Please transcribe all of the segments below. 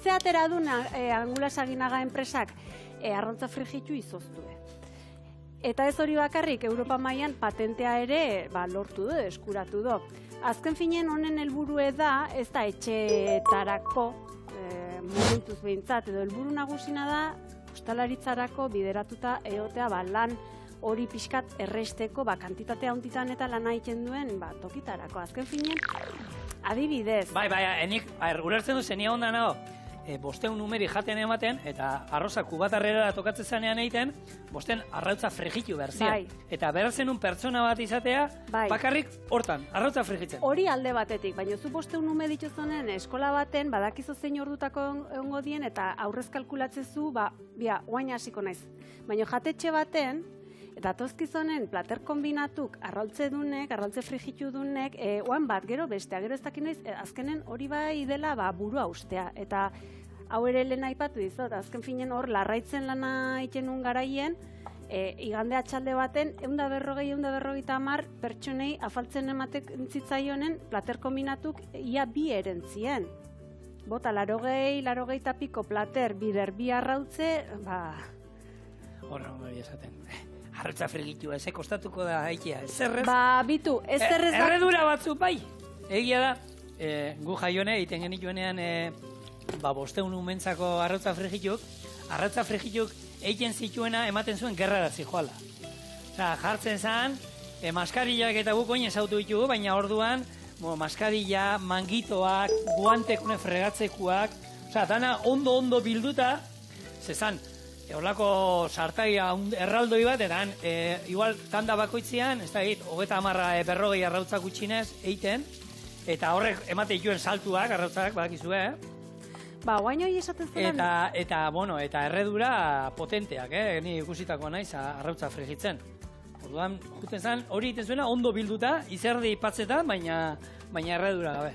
Ze atera du Angulas Aginaga enpresak arrantza frijitu izoztu. Eta ez hori bakarrik, Europa mailan patentea ere lortu du, eskuratu du. Azken finen honen helburue da, ez da etxeetarako, momentuz behintzat, edo helburu nagusina da, ostalaritzarako bideratuta egotea lan hori pixkat erresteko, kantitatea hontitan eta lana egiten duen tokitarako. Azken finen, adibidez. Bai, enik, urertzen du zenia honda nago, bosteun numeri jaten ematen, eta arroza kubatarrera tokatzen zanean egiten, bosten arrautza frijitu behar zian. Eta behar zenun pertsona bat izatea, bakarrik hortan, arrautza frijitzen. Hori alde batetik, baina zu bosteun nume dituzonen eskola baten, badakizu zein ordutako egongo dien, eta aurrez kalkulatzezu, oain hasiko naiz. Baina jatetxe baten, eta tozkizonen plater kombinatuk arrautze frijitu dunek, oan bat, gero bestea, gero ez dakin naiz, azkenen hori bai dela burua ustea. Eta hau ere lehen aipatu dizot, azken finen hor larraitzen lana itenun garaien, igande atxalde baten, 140-150 pertsonei afaltzen ematen zitzaionen plater kombinatuk ia bi erentzien. Bota, 80 piko plater bider bi arrautze, Horra, hori esaten. Arrautza frigitua, ez kostatuko da haikia, ez errez? Bitu, ez errez... Erredura batzu, bai! Egia da, gu jaione, egiten genituenean, bosteun umentzako arrautza frigituk egiten zituena ematen zuen gerrara zijoala. Jartzen zen, maskarillak eta guk oin ezautu ditugu, baina orduan, maskarilla, mangitoak, guantekune fregatzekuak, dana ondo bilduta, zezan, horlako sartai erraldoi bat, eta igual tanda bakoitzean, ez da egit, 30-40 arrautzak utxinez egiten, eta horrek emate dituen saltuak, arrautzak, badakizue, guain hori esaten zelan. Eta erredura potenteak, ni ikusitako naiz arrautza frigitzen. Orduan, juten zen, hori egiten zuena ondo bilduta, izerdi ipatzetan, baina erredura gabe.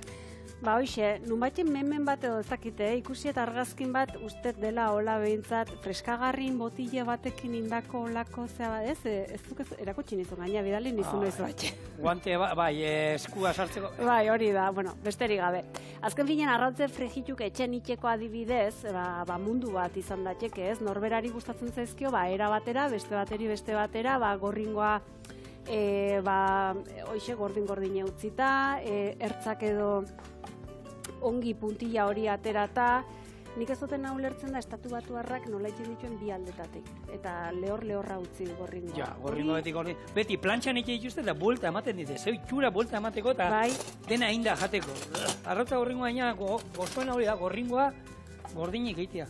Hoxe, nunbaiten memen bat edo ezakite, ikusi eta argazkin bat ustez dela hola behintzat, freskagarrin botile batekin indako olako zea ez duk erakutsi nizu gaina, bidali nizu noiz batxe. Guante, eskua sartzeko. Hori da, besterik gabe. Azken finen arrautze frijituk etxen itxeko adibidez, mundu bat izan datxeke ez, norberari gustatzen zaizkio, era batera, beste batera, gorringoa, hoxe, gordin eutzita, ertzak edo ongi puntilla hori aterata, nik ez duten ulertzen da estatu batuarrak nola egiten dituen bi aldetatik. Eta lehorra utzi gorringoa. Ja, gorringoa beti plantxan egiten dituzte eta buelta ematen dite, zeu txura buelta emateko eta dena inda jateko. Arrautza gorringoa gaina, gozoena hori da, gorringoa gordinik egitea.